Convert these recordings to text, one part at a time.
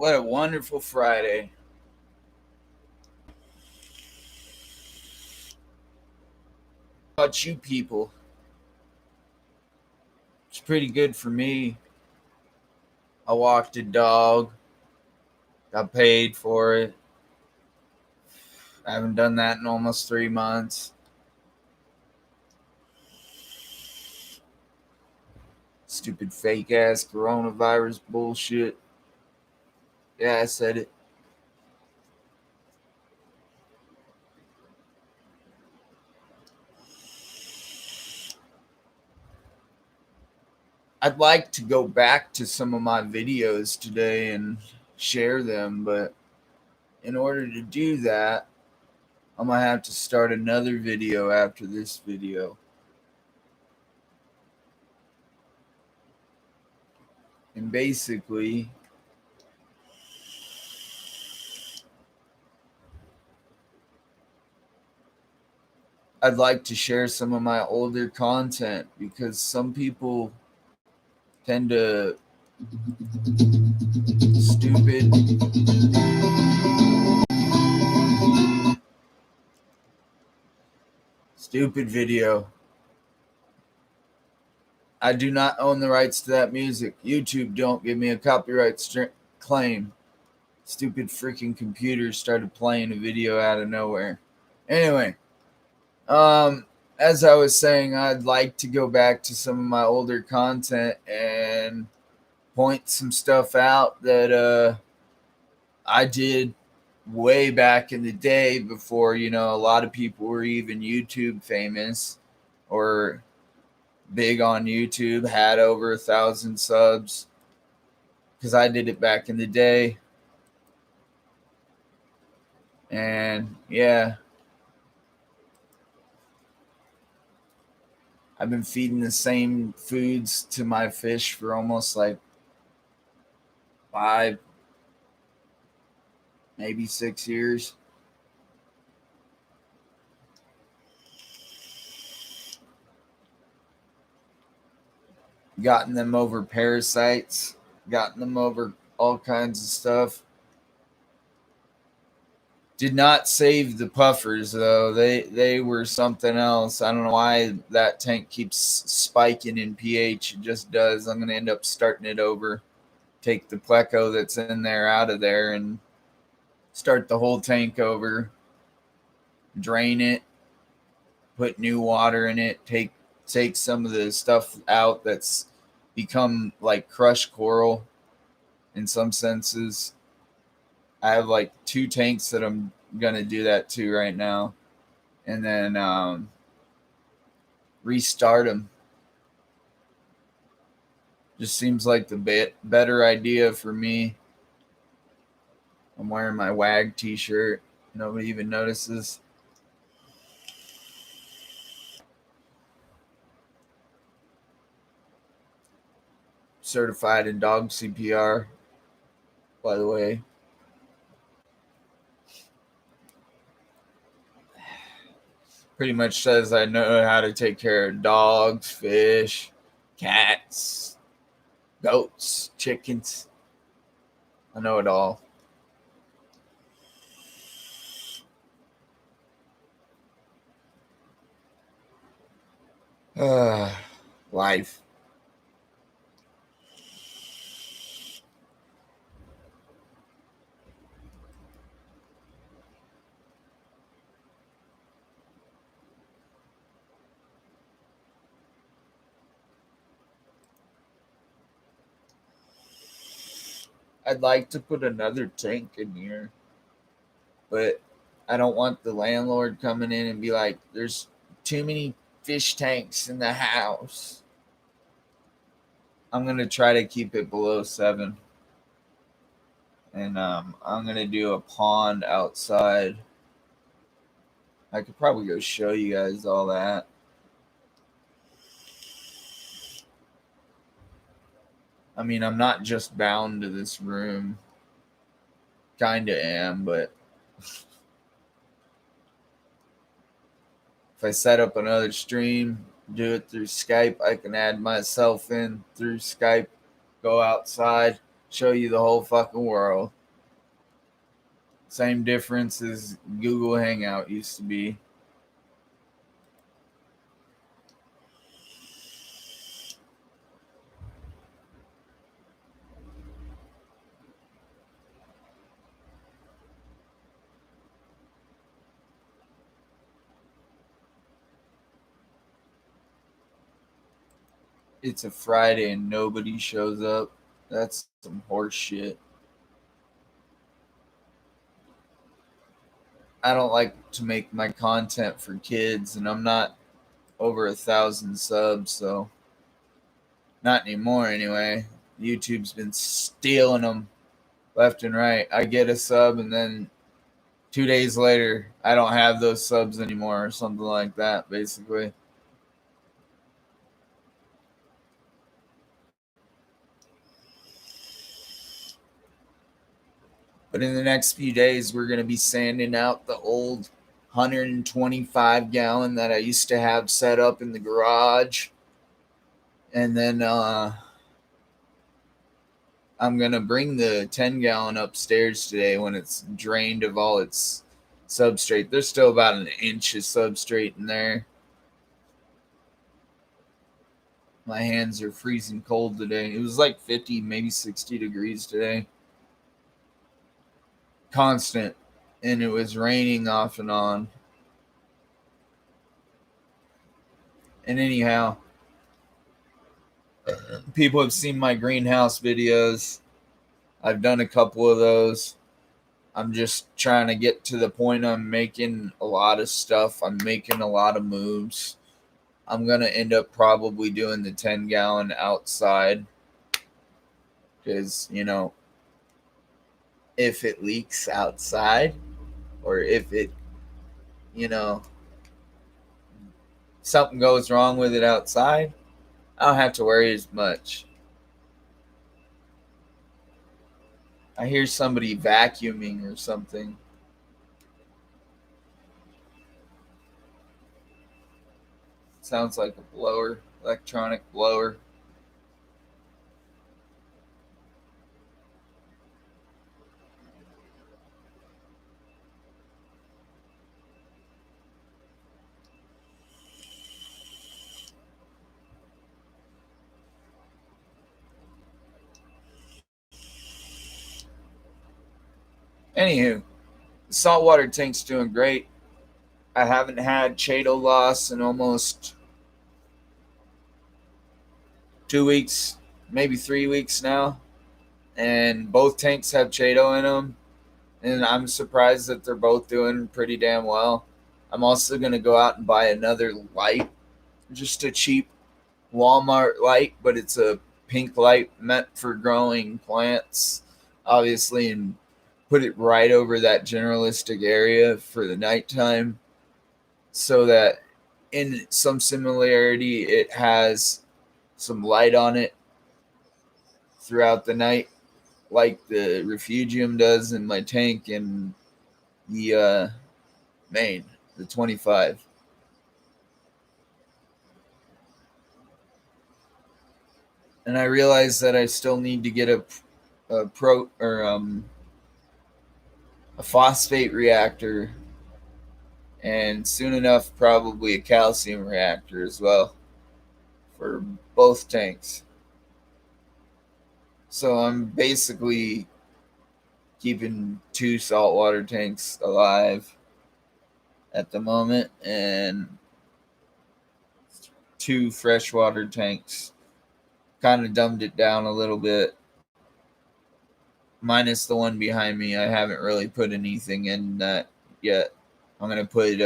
What a wonderful Friday. How about you people? It's pretty good for me. I walked a dog, got paid for it. I haven't done that in almost 3 months. Stupid fake ass coronavirus bullshit. Yeah, I said it. I'd like to go back to some of my videos today and share them, but in order to do that, I'm gonna have to start another video after this video. And basically, I'd like to share some of my older content because some people tend to stupid stupid video. I do not own the rights to that music. YouTube don't give me a copyright claim. Stupid freaking computers started playing a video out of nowhere. Anyway, as I was saying, I'd like to go back to some of my older content and point some stuff out that I did way back in the day before, a lot of people were even YouTube famous or big on YouTube, had over 1,000 subs, because I did it back in the day. And yeah, I've been feeding the same foods to my fish for almost like 5, maybe 6 years. Gotten them over parasites, gotten them over all kinds of stuff. Did not save the puffers though. They were something else. I don't know why that tank keeps spiking in pH. It just does. I'm gonna end up starting it over. Take the pleco that's in there out of there and start the whole tank over. Drain it. Put new water in it. Take some of the stuff out that's become like crushed coral in some senses. I have like 2 tanks that I'm gonna do that to right now, and then restart them. Just seems like the better idea for me. I'm wearing my WAG t-shirt. Nobody even notices. Certified in dog CPR, by the way. Pretty much says I know how to take care of dogs, fish, cats, goats, chickens. I know it all. Life. I'd like to put another tank in here, but I don't want the landlord coming in and be like, there's too many fish tanks in the house. I'm going to try to keep it below 7. And I'm going to do a pond outside. I could probably go show you guys all that. I mean, I'm not just bound to this room. Kinda am, but if I set up another stream, do it through Skype, I can add myself in through Skype, go outside. show you the whole fucking world. Same difference as Google Hangout used to be. It's a Friday and nobody shows up. That's some horse shit. I don't like to make my content for kids, and I'm not over 1,000 subs, so not anymore anyway. YouTube's been stealing them left and right. I get a sub, and then 2 days later, I don't have those subs anymore, or something like that, basically. But in the next few days, we're going to be sanding out the old 125-gallon that I used to have set up in the garage. And then I'm going to bring the 10-gallon upstairs today when it's drained of all its substrate. There's still about an inch of substrate in there. My hands are freezing cold today. It was like 50, maybe 60 degrees today. Constant. And it was raining off and on. And anyhow, people have seen my greenhouse videos. I've done a couple of those. I'm just trying to get to the point I'm making a lot of stuff. I'm making a lot of moves. I'm going to end up probably doing the 10-gallon outside. Because, if it leaks outside, or if it, you know, something goes wrong with it outside, I don't have to worry as much. I hear somebody vacuuming or something. Sounds like a blower, electronic blower. Anywho, the saltwater tank's doing great. I haven't had Chaeto loss in almost 2 weeks, maybe 3 weeks now. And both tanks have Chaeto in them. And I'm surprised that they're both doing pretty damn well. I'm also going to go out and buy another light, just a cheap Walmart light, but it's a pink light meant for growing plants, obviously, and put it right over that generalistic area for the nighttime so that in some similarity it has some light on it throughout the night, like the refugium does in my tank and the main, the 25. And I realize that I still need to get a phosphate reactor, and soon enough probably a calcium reactor as well for both tanks. So I'm basically keeping 2 saltwater tanks alive at the moment and 2 freshwater tanks. Kind of dumbed it down a little bit. Minus the one behind me, I haven't really put anything in that yet. I'm going to put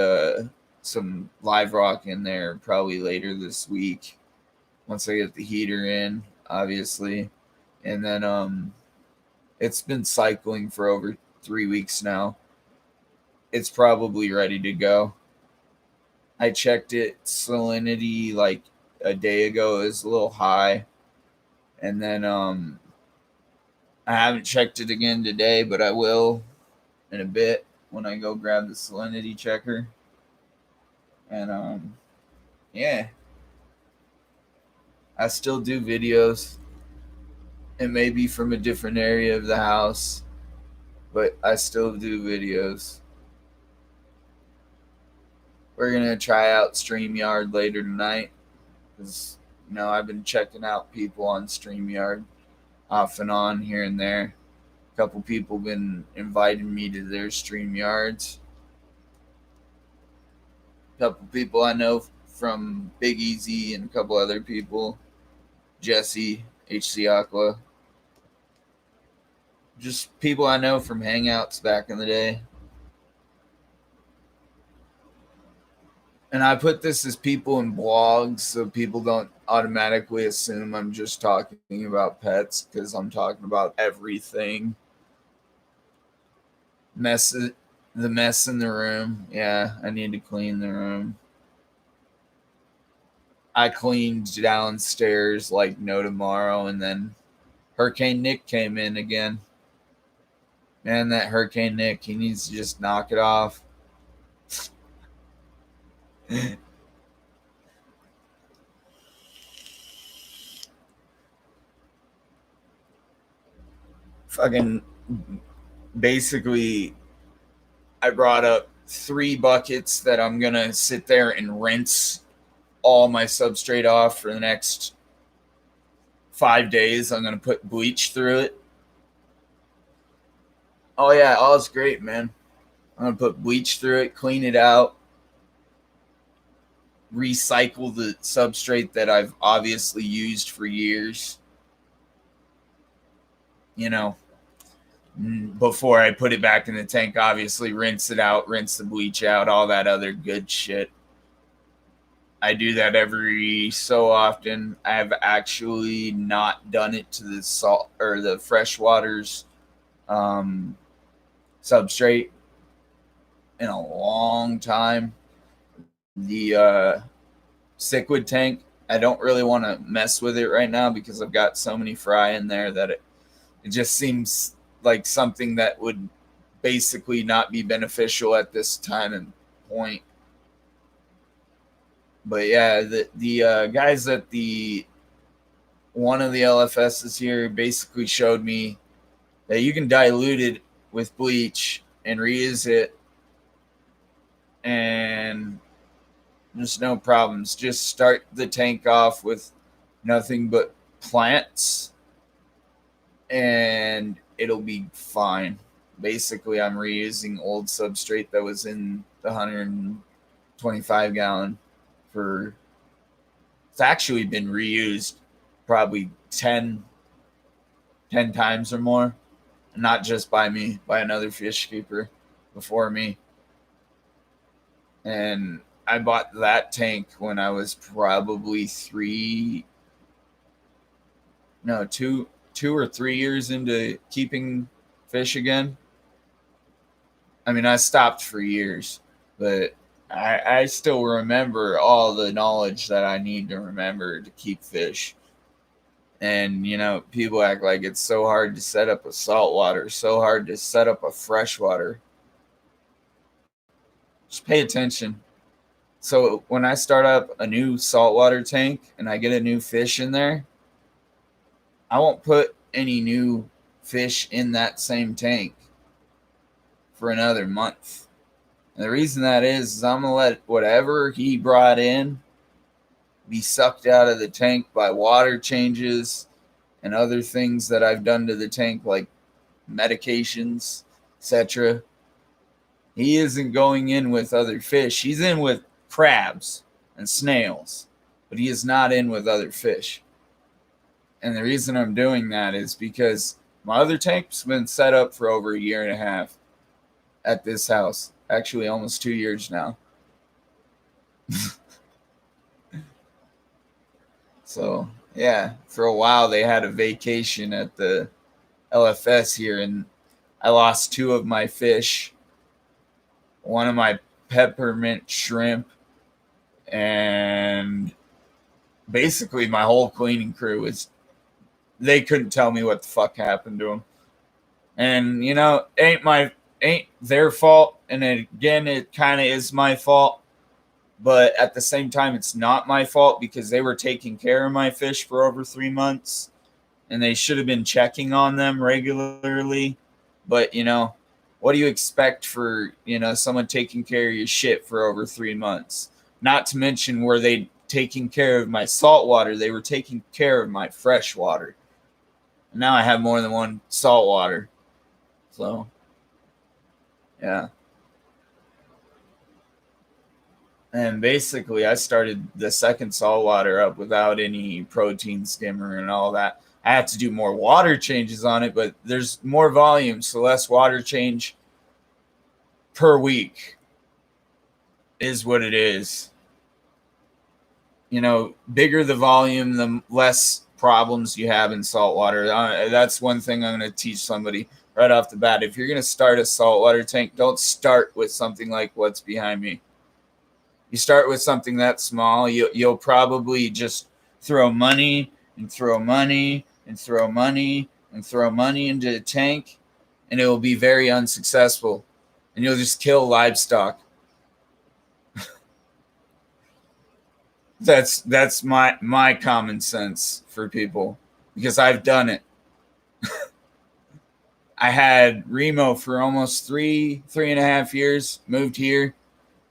some live rock in there probably later this week once I get the heater in, obviously. And then it's been cycling for over 3 weeks now. It's probably ready to go. I checked it, salinity like a day ago is a little high. And then I haven't checked it again today, but I will in a bit when I go grab the salinity checker. And yeah, I still do videos. It may be from a different area of the house, but I still do videos. We're going to try out StreamYard later tonight because, I've been checking out people on StreamYard off and on here and there. A couple people been inviting me to their StreamYards. A couple people I know from Big Easy and a couple other people. Jesse, HC Aqua. Just people I know from Hangouts back in the day. And I put this as people in blogs so people don't automatically assume I'm just talking about pets because I'm talking about everything. The mess in the room. Yeah, I need to clean the room. I cleaned downstairs like no tomorrow, and then Hurricane Nick came in again. Man, that Hurricane Nick, he needs to just knock it off. Fucking basically, I brought up 3 buckets that I'm gonna sit there and rinse all my substrate off for the next 5 days. I'm gonna put bleach through it. Oh yeah, all's great, man. I'm gonna put bleach through it, clean it out, recycle the substrate that I've obviously used for years. Before I put it back in the tank, obviously rinse it out, rinse the bleach out, all that other good shit. I do that every so often. I have actually not done it to the salt or the freshwater's substrate in a long time. The Cichlids tank, I don't really want to mess with it right now because I've got so many fry in there that it just seems like something that would basically not be beneficial at this time and point. But yeah, the guys at one of the LFSs here basically showed me that you can dilute it with bleach and reuse it, and there's no problems. Just start the tank off with nothing but plants, and it'll be fine. Basically, I'm reusing old substrate that was in the 125 gallon for. It's actually been reused probably 10 times or more. Not just by me, by another fish keeper before me. And I bought that tank when I was probably 2 or 3 years into keeping fish again. I mean, I stopped for years, but I still remember all the knowledge that I need to remember to keep fish. And, people act like it's so hard to set up a saltwater, so hard to set up a freshwater. Just pay attention. So when I start up a new saltwater tank and I get a new fish in there, I won't put any new fish in that same tank for another month. And the reason that is I'm going to let whatever he brought in be sucked out of the tank by water changes and other things that I've done to the tank, like medications, etc. He isn't going in with other fish. He's in with crabs and snails, but he is not in with other fish. And the reason I'm doing that is because my other tank's been set up for over 1.5 years at this house. Actually, almost 2 years now. So, yeah, for a while they had a vacation at the LFS here, and I lost 2 of my fish, one of my peppermint shrimp, and basically my whole cleaning crew they couldn't tell me what the fuck happened to them. And, ain't their fault. And again, it kind of is my fault. But at the same time, it's not my fault because they were taking care of my fish for over 3 months. and they should have been checking on them regularly. But, what do you expect for, someone taking care of your shit for over 3 months? Not to mention, were they taking care of my salt water? They were taking care of my fresh water. And now I have more than one salt water. So, yeah. And basically, I started the second salt water up without any protein skimmer and all that. I have to do more water changes on it, but there's more volume, so less water change per week is what it is. Bigger the volume, the less problems you have in salt water. That's one thing I'm going to teach somebody right off the bat. If you're going to start a saltwater tank, don't start with something like what's behind me. You start with something that small, you'll probably just throw money and throw money and throw money and throw money into the tank, and it will be very unsuccessful, and you'll just kill livestock. That's my common sense for people, because I've done it. I had Remo for almost three and a half years, moved here.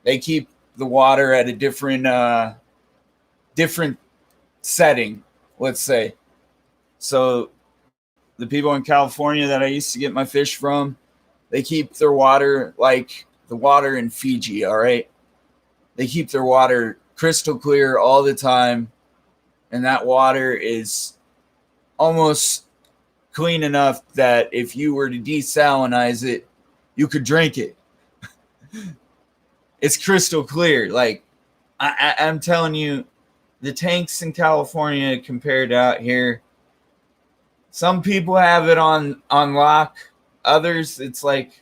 They keep the water at a different setting, let's say. So the people in California that I used to get my fish from, they keep their water like the water in Fiji, all right? They keep their water crystal clear all the time, and that water is almost clean enough that if you were to desalinize it, you could drink it. It's crystal clear. Like, I'm telling you, the tanks in California compared to out here, some people have it on lock. Others, it's like,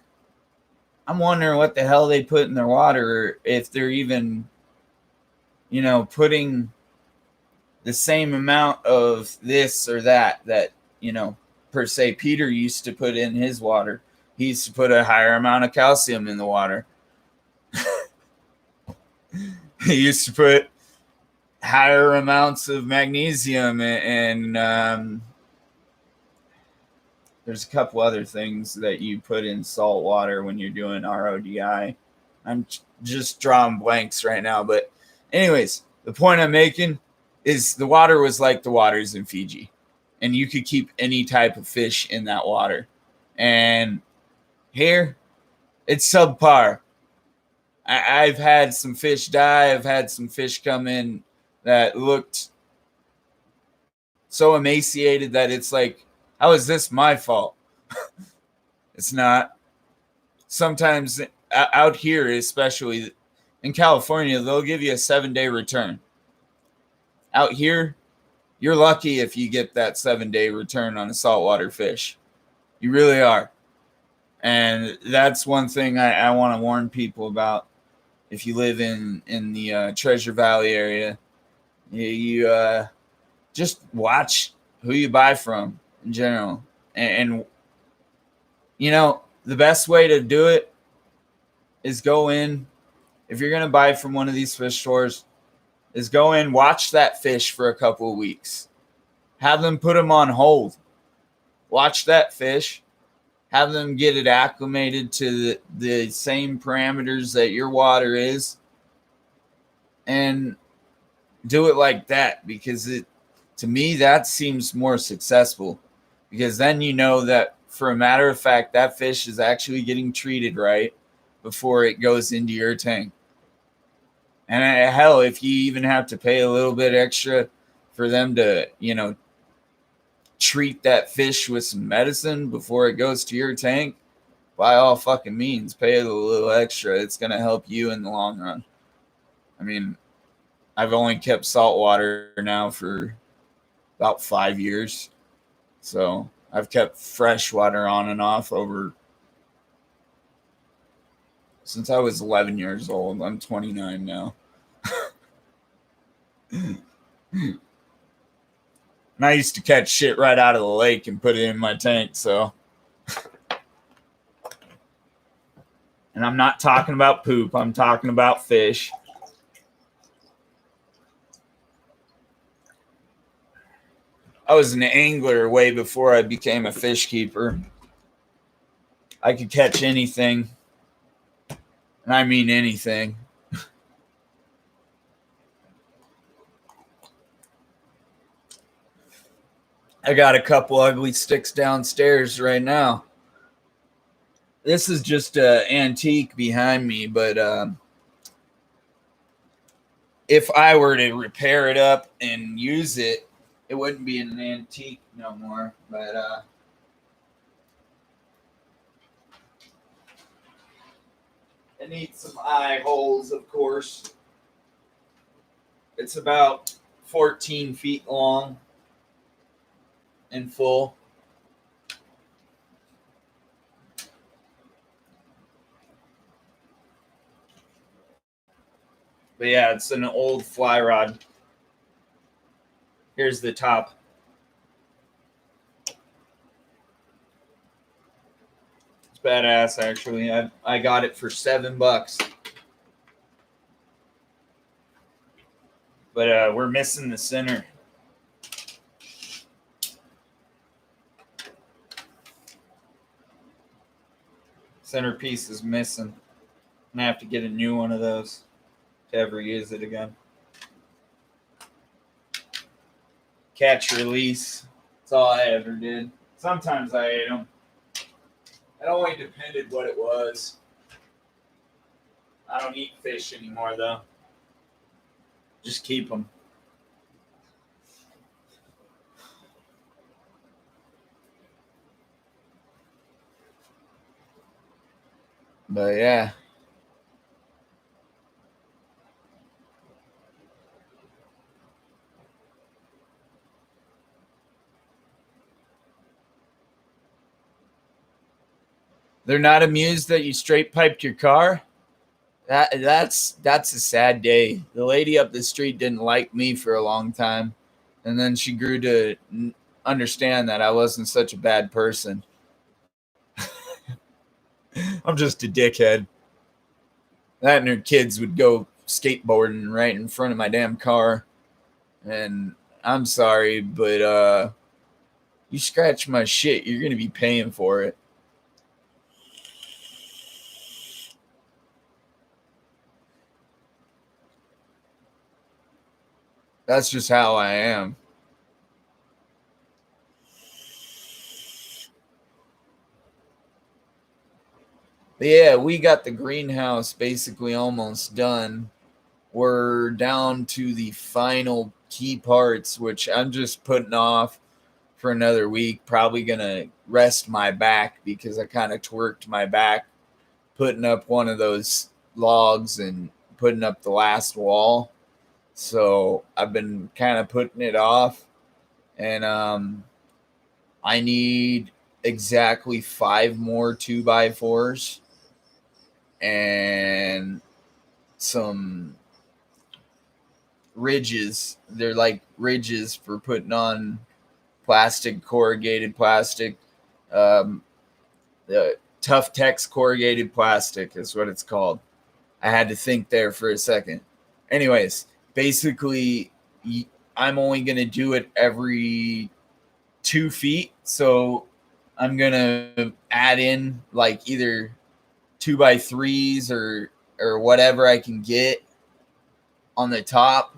I'm wondering what the hell they put in their water, if they're even, putting the same amount of this or that, per se, Peter used to put in his water. He used to put a higher amount of calcium in the water. He used to put higher amounts of magnesium and there's a couple other things that you put in salt water when you're doing RODI. I'm just drawing blanks right now. But anyways, the point I'm making is the water was like the waters in Fiji. And you could keep any type of fish in that water. And here, it's subpar. I've had some fish die. I've had some fish come in that looked so emaciated that it's like, how is this my fault? It's not. Sometimes out here, especially in California, they'll give you a 7-day return. Out here, you're lucky if you get that 7-day return on a saltwater fish. You really are. And that's one thing I want to warn people about. If you live in the Treasure Valley area, you just watch who you buy from in general. And the best way to do it is go in. If you're going to buy from one of these fish stores, is go in, watch that fish for a couple of weeks. Have them put them on hold. Watch that fish. Have them get it acclimated to the same parameters that your water is. And do it like that, because to me, that seems more successful. Because then you know that, for a matter of fact, that fish is actually getting treated right before it goes into your tank. And hell, if you even have to pay a little bit extra for them to, treat that fish with some medicine before it goes to your tank, by all fucking means, pay a little extra. It's going to help you in the long run. I mean, I've only kept salt water now for about 5 years. So I've kept fresh water on and off since I was 11 years old. I'm 29 now. And I used to catch shit right out of the lake and put it in my tank, so. And I'm not talking about poop. I'm talking about fish. I was an angler way before I became a fish keeper. I could catch anything, and I mean anything. I got a couple ugly sticks downstairs right now. This is just an antique behind me, but if I were to repair it up and use it, it wouldn't be an antique no more. But it needs some eye holes, of course. It's about 14 feet long in full. But yeah, it's an old fly rod. Here's the top. It's badass, actually. I got it for $7. But we're missing the center. Centerpiece is missing. I'm gonna have to get a new one of those to ever use it again. Catch release. That's all I ever did. Sometimes I ate them. It only depended what it was. I don't eat fish anymore, though. Just keep them. But yeah. They're not amused that you straight piped your car? That's a sad day. The lady up the street didn't like me for a long time, and then she grew to understand that I wasn't such a bad person. I'm just a dickhead. That and her kids would go skateboarding right in front of my damn car, and I'm sorry, but you scratch my shit, you're gonna be paying for it. That's just how I am. But yeah, we got the greenhouse basically almost done. We're down to the final key parts, which I'm just putting off for another week. Probably gonna rest my back because I kind of twerked my back putting up one of those logs and putting up the last wall. So I've been kind of putting it off, and I need exactly 5 more 2x4s and some ridges. They're like ridges for putting on plastic, corrugated plastic. Um, the Tough Tex corrugated plastic is what it's called. I had to think there for a second. Anyways, basically, I'm only going to do it every 2 feet. So I'm going to add in like either 2x3s or whatever I can get on the top.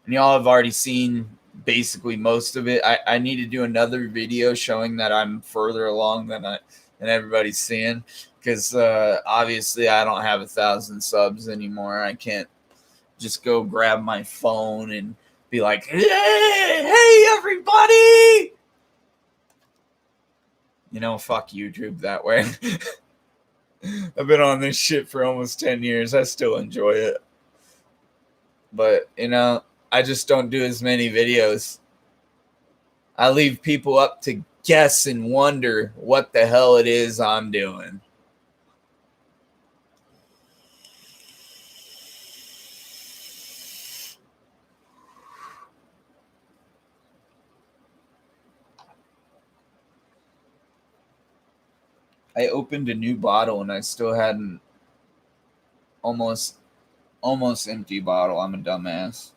And y'all have already seen basically most of it. I need to do another video showing that I'm further along than everybody's seeing, because obviously I don't have 1,000 subs anymore. I can't just go grab my phone and be like, hey everybody, fuck YouTube that way. I've been on this shit for almost 10 years. I still enjoy it, but I just don't do as many videos. I leave people up to guess and wonder what the hell it is I'm doing. I opened a new bottle and I still hadn't almost empty bottle. I'm a dumbass.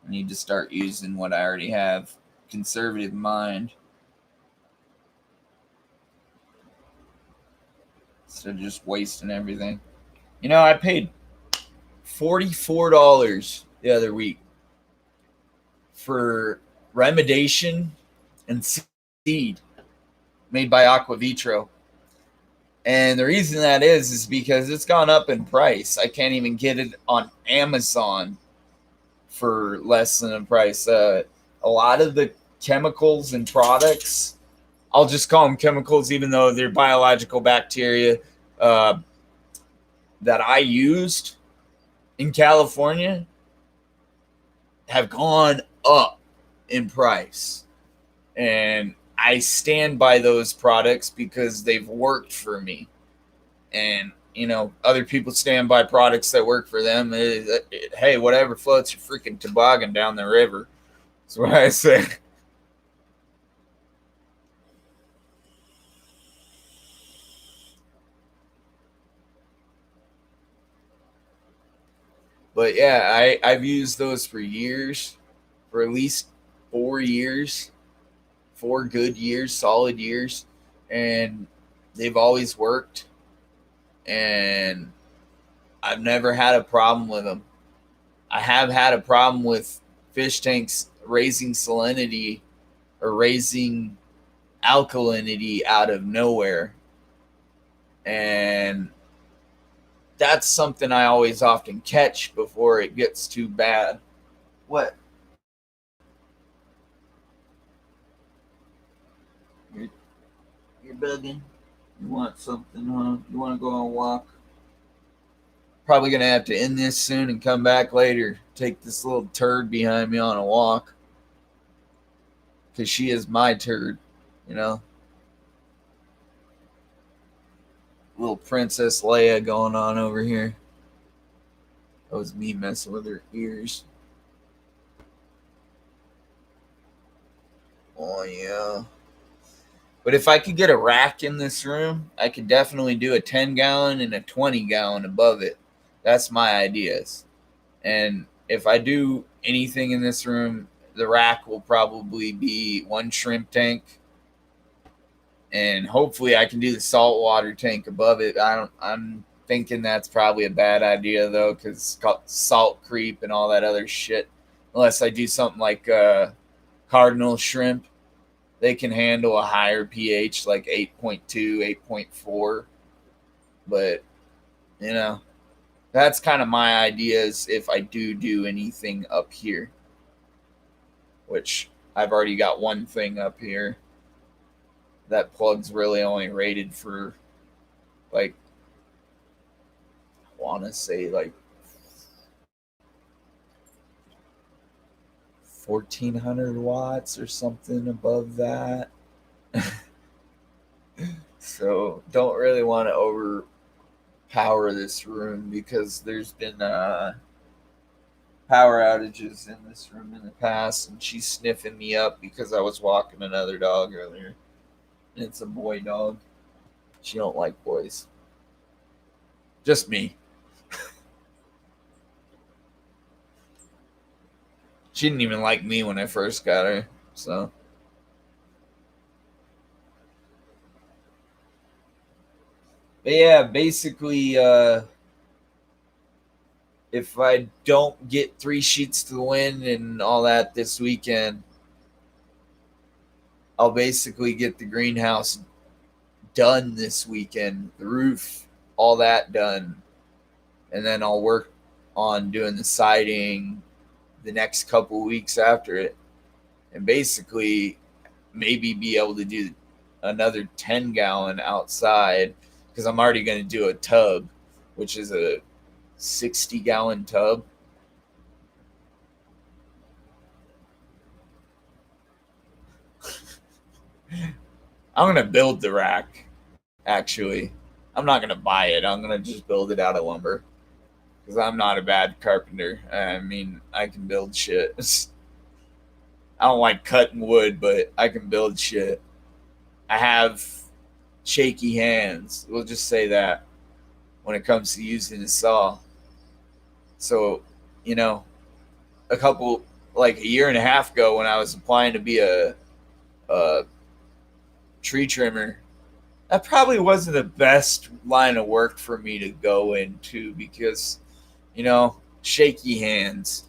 I need to start using what I already have. conservative mind. Instead of just wasting everything. You know, I paid $44 the other week for remediation and seed made by Aquavitro. And the reason that is because it's gone up in price. I can't even get it on Amazon for less than a price. A lot of the chemicals and products, I'll just call them chemicals, even though they're biological bacteria that I used in California, have gone up in price. And I stand by those products because they've worked for me. And, you know, other people stand by products that work for them. Hey, whatever floats your freaking toboggan down the river. That's what I say. But yeah, I've used those for years, for at least 4 years, 4 good years, solid years. And they've always worked. And I've never had a problem with them. I have had a problem with fish tanks raising salinity or raising alkalinity out of nowhere. And that's something I always often catch before it gets too bad. What? You're bugging? You want something, huh? You want to go on a walk? Probably going to have to end this soon and come back later. Take this little turd behind me on a walk. Because she is my turd, you know? Little Princess Leia going on over here. That was me messing with her ears. Oh, yeah. But if I could get a rack in this room, I could definitely do a 10-gallon and a 20-gallon above it. That's my ideas. And if I do anything in this room, the rack will probably be one shrimp tank. And hopefully I can do the saltwater tank above it. I'm thinking that's probably a bad idea, though, because it's called salt creep and all that other shit. Unless I do something like cardinal shrimp. They can handle a higher pH, like 8.2, 8.4. But, you know, that's kind of my ideas if I do anything up here. Which I've already got one thing up here. That plug's really only rated for, like, I want to say, like, 1,400 watts or something above that. So don't really want to overpower this room because there's been power outages in this room in the past, and she's sniffing me up because I was walking another dog earlier. And it's a boy dog. She don't like boys. Just me. She didn't even like me when I first got her, so. But yeah, basically, if I don't get 3 sheets to the wind and all that this weekend, I'll basically get the greenhouse done this weekend, the roof, all that done. And then I'll work on doing the siding the next couple weeks after it. And basically maybe be able to do another 10-gallon outside because I'm already going to do a tub, which is a 60-gallon tub. I'm going to build the rack, actually. I'm not going to buy it. I'm going to just build it out of lumber because I'm not a bad carpenter. I mean, I can build shit. I don't like cutting wood, but I can build shit. I have shaky hands. We'll just say that when it comes to using a saw. So, you know, a couple like a year and a half ago when I was applying to be a tree trimmer. That probably wasn't the best line of work for me to go into because, shaky hands.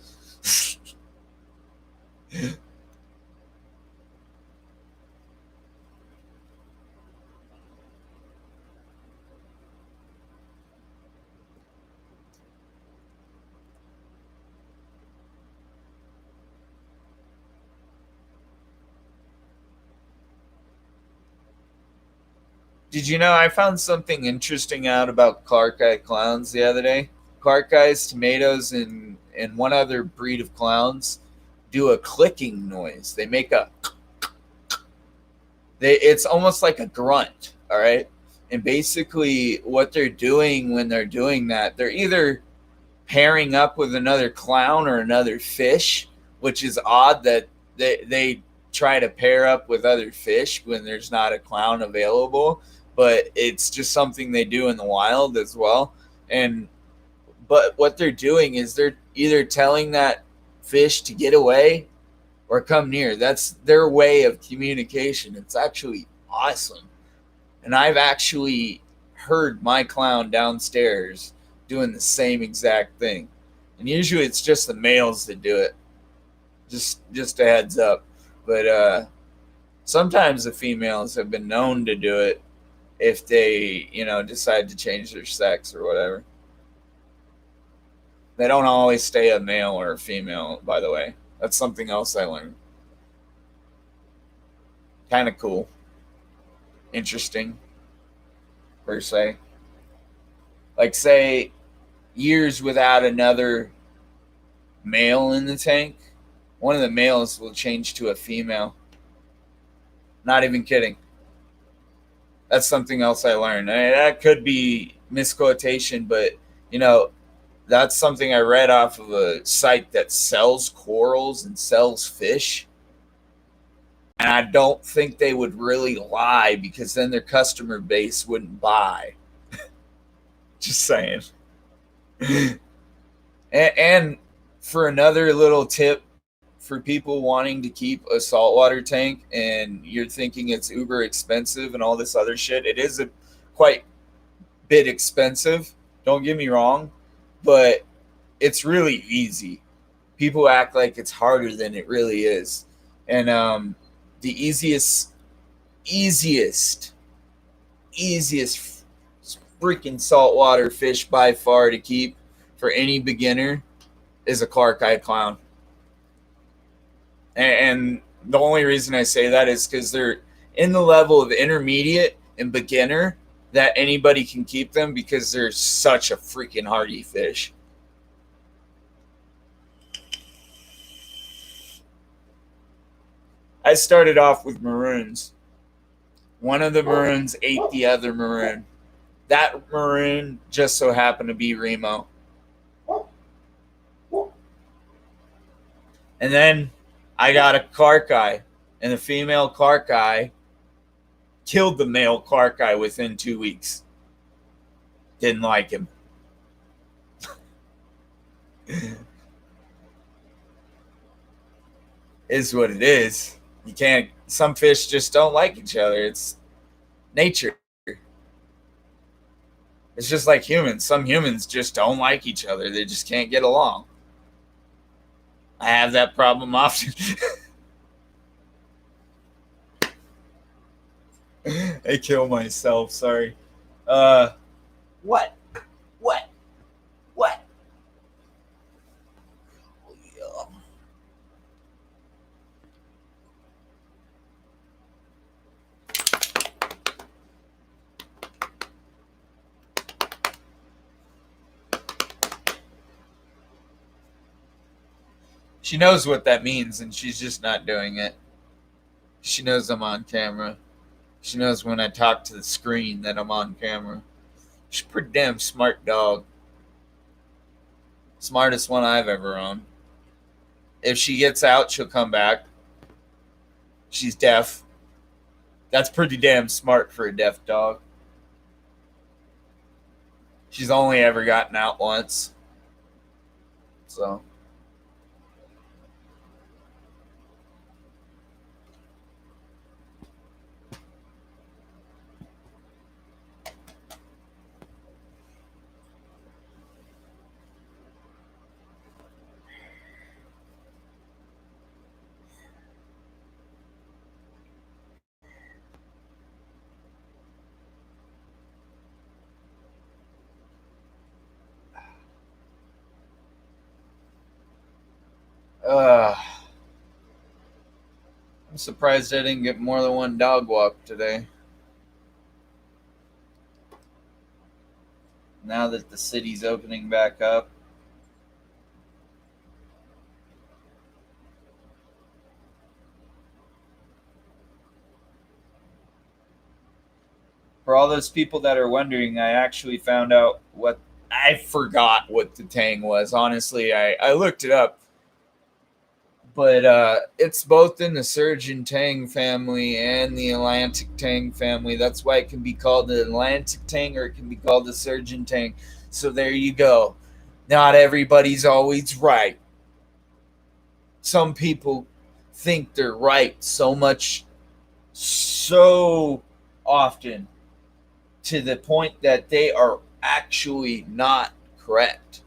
Did you know I found something interesting out about Clark Eye clowns the other day? Clark Eyes, tomatoes, and one other breed of clowns do a clicking noise. They make a it's almost like a grunt, all right? And basically what they're doing when they're doing that, they're either pairing up with another clown or another fish, which is odd that they try to pair up with other fish when there's not a clown available, but it's just something they do in the wild as well. And but what they're doing is they're either telling that fish to get away or come near. That's their way of communication. It's actually awesome. And I've actually heard my clown downstairs doing the same exact thing. And usually it's just the males that do it. Just a heads up. But sometimes the females have been known to do it if they, decide to change their sex or whatever. They don't always stay a male or a female, by the way. That's something else I learned. Kind of cool. Interesting, per se. Like, say, years without another male in the tank, one of the males will change to a female. Not even kidding. That's something else I learned. That could be misquotation, but, that's something I read off of a site that sells corals and sells fish. And I don't think they would really lie because then their customer base wouldn't buy. Just saying. And for another little tip for people wanting to keep a saltwater tank and you're thinking it's uber expensive and all this other shit, it is a quite bit expensive. Don't get me wrong, but it's really easy. People act like it's harder than it really is. And the easiest freaking saltwater fish by far to keep for any beginner is a Clark Eye clown. And the only reason I say that is because they're in the level of intermediate and beginner that anybody can keep them because they're such a freaking hardy fish. I started off with maroons. One of the maroons ate the other maroon. That maroon just so happened to be Remo. And then I got a Clark Eye, and the female Clark Eye killed the male Clark Eye within 2 weeks. Didn't like him. Is what it is. You can't. Some fish just don't like each other. It's nature. It's just like humans. Some humans just don't like each other. They just can't get along. I have that problem often. I kill myself. Sorry. What? What? What? Oh, yeah. She knows what that means, and she's just not doing it. She knows I'm on camera. She knows when I talk to the screen that I'm on camera. She's a pretty damn smart dog. Smartest one I've ever owned. If she gets out, she'll come back. She's deaf. That's pretty damn smart for a deaf dog. She's only ever gotten out once. So. Uh, I'm surprised I didn't get more than one dog walk today. Now that the city's opening back up. For all those people that are wondering, I actually found out what I forgot what the tang was. Honestly, I looked it up, but it's both in the surgeon tang family and the Atlantic tang family. That's why it can be called the Atlantic tang or it can be called the surgeon tang. So there you go. Not everybody's always right. Some people think they're right so often to the point that they are actually not correct.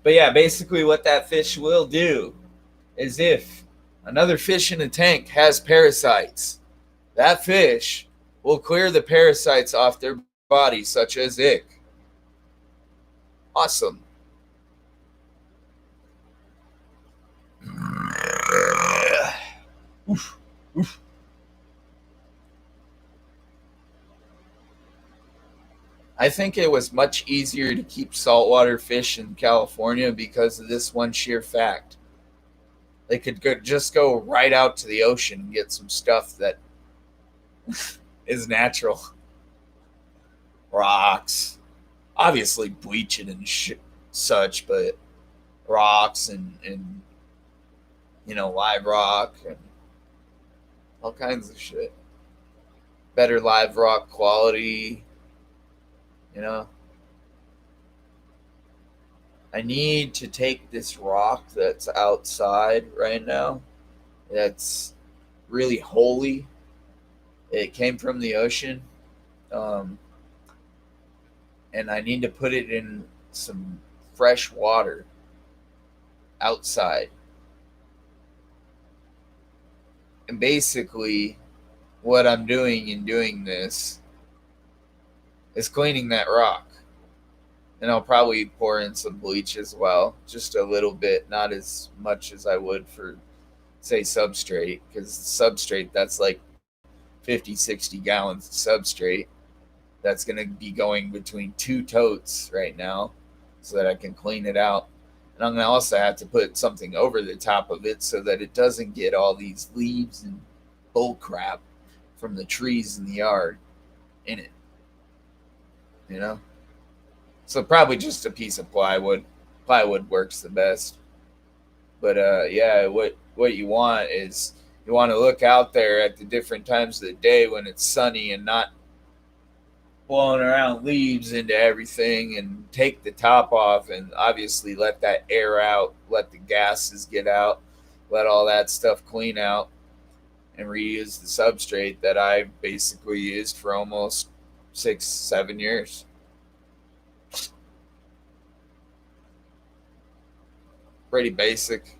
But yeah, basically, what that fish will do is if another fish in a tank has parasites, that fish will clear the parasites off their body, such as ick. Awesome. Oof, oof. I think it was much easier to keep saltwater fish in California because of this one sheer fact. They could just go right out to the ocean and get some stuff that is natural. Rocks. Obviously bleaching and such, but rocks and live rock and all kinds of shit. Better live rock quality, you know. I need to take this rock that's outside right now. That's really holy. It came from the ocean. Um, and I need to put it in some fresh water outside. And basically, what I'm doing in doing this is cleaning that rock. And I'll probably pour in some bleach as well, just a little bit, not as much as I would for, say, substrate, because substrate, that's like 50, 60 gallons of substrate. That's going to be going between two totes right now so that I can clean it out. And I'm going to also have to put something over the top of it so that it doesn't get all these leaves and bull crap from the trees in the yard in it. You know? So probably just a piece of plywood. Plywood works the best. But yeah, what you want is you want to look out there at the different times of the day when it's sunny and not blowing around leaves into everything, and take the top off and obviously let that air out, let the gases get out, let all that stuff clean out, and reuse the substrate that I basically used for almost 6, 7 years. Pretty basic.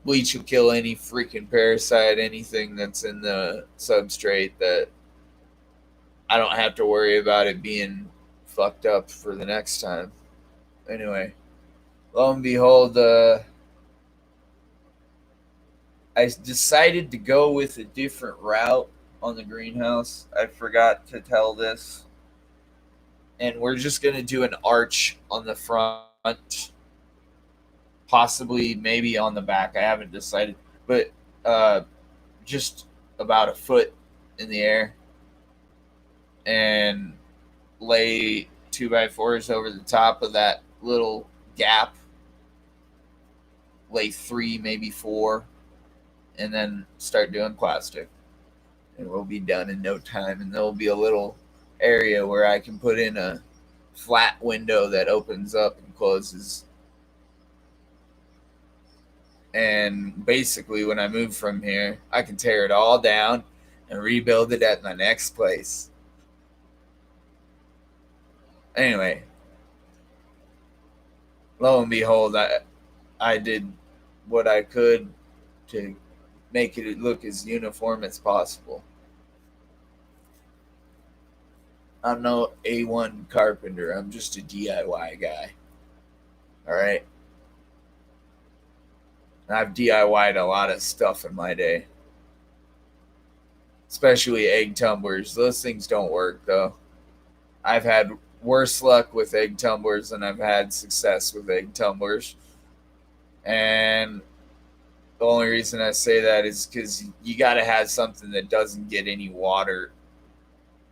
Bleach will kill any freaking parasite, anything that's in the substrate that I don't have to worry about it being fucked up for the next time. Anyway, lo and behold, I decided to go with a different route on the greenhouse. I forgot to tell this. And we're just going to do an arch on the front, possibly maybe on the back. I haven't decided, but uh, just about a foot in the air, and lay 2x4s over the top of that little gap. Lay three, maybe four, and then start doing plastic. And we'll be done in no time. And there'll be a little area where I can put in a flat window that opens up and closes. And basically, when I move from here, I can tear it all down and rebuild it at my next place. Anyway, lo and behold, I did what I could to make it look as uniform as possible. I'm no A1 carpenter. I'm just a DIY guy. All right. I've DIY'd a lot of stuff in my day, especially egg tumblers. Those things don't work, though. I've had worse luck with egg tumblers than I've had success with egg tumblers. And the only reason I say that is because you got to have something that doesn't get any water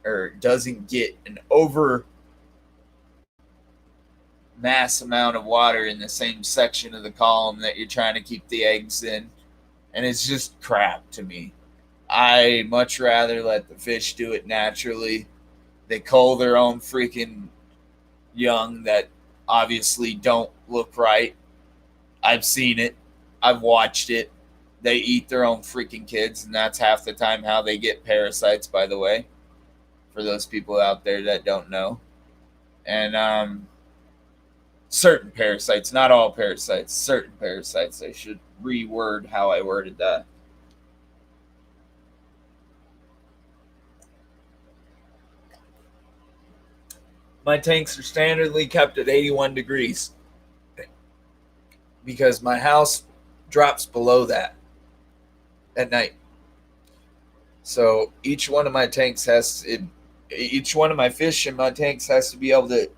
or doesn't get an over mass amount of water in the same section of the column that you're trying to keep the eggs in. And it's just crap to me. I much rather let the fish do it naturally. They cull their own freaking young that obviously don't look right. I've seen it. I've watched it. They eat their own freaking kids, and that's half the time how they get parasites, by the way, for those people out there that don't know. And certain parasites, not all parasites, certain parasites. I should reword how I worded that. My tanks are standardly kept at 81 degrees because my house drops below that at night. So each one of my tanks each one of my fish in my tanks has to be able to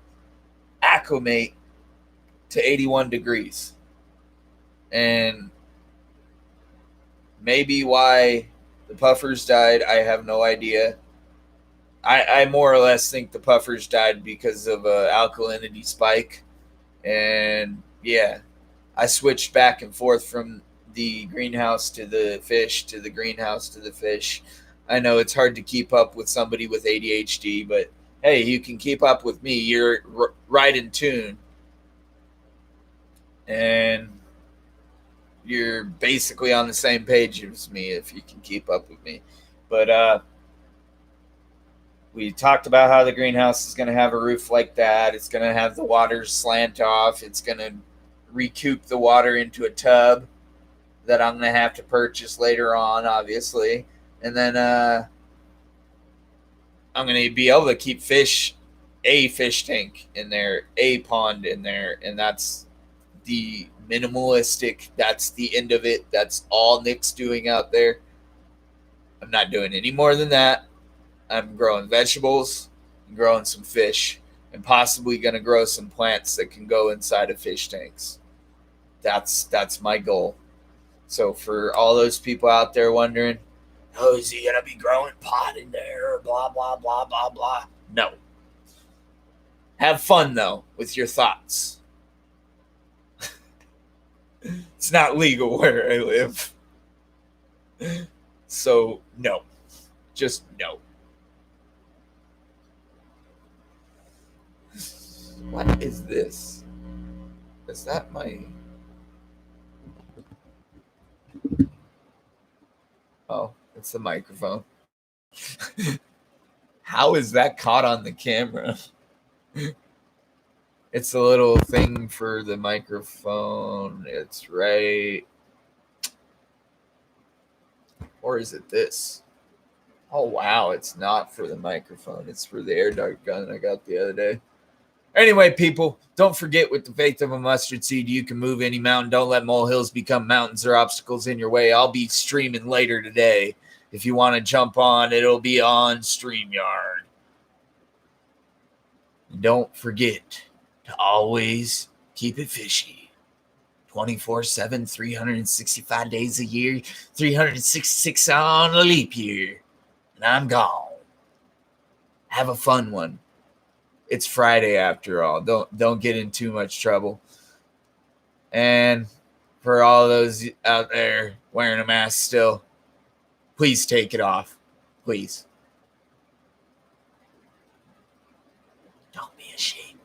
acclimate to 81 degrees. And maybe why the puffers died, I have no idea. I more or less think the puffers died because of a alkalinity spike. And yeah, I switched back and forth from the greenhouse to the fish to the greenhouse to the fish. I know it's hard to keep up with somebody with ADHD, but hey, you can keep up with me. You're right in tune. And you're basically on the same page as me if you can keep up with me. But we talked about how the greenhouse is going to have a roof like that. It's going to have the water slant off. It's going to recoup the water into a tub that I'm going to have to purchase later on, obviously. And then I'm going to be able to keep a fish tank in there, a pond in there. And that's the minimalistic. That's the end of it. That's all Nick's doing out there. I'm not doing any more than that. I'm growing vegetables and growing some fish and possibly going to grow some plants that can go inside of fish tanks. That's my goal. So for all those people out there wondering, oh, is he going to be growing pot in there? Blah, blah, blah, blah, blah. No. Have fun, though, with your thoughts. It's not legal where I live. So, no. Just no. What is this? Is that my... Oh, it's the microphone. How is that caught on the camera? It's a little thing for the microphone. It's right. Or is it this? Oh, wow. It's not for the microphone. It's for the air dart gun I got the other day. Anyway, people, don't forget with the faith of a mustard seed, you can move any mountain. Don't let molehills become mountains or obstacles in your way. I'll be streaming later today. If you want to jump on, it'll be on StreamYard. And don't forget to always keep it fishy. 24/7, 365 days a year, 366 on a leap year. And I'm gone. Have a fun one. It's Friday after all. Don't get in too much trouble. And for all those out there wearing a mask still, please take it off. Please. Don't be ashamed.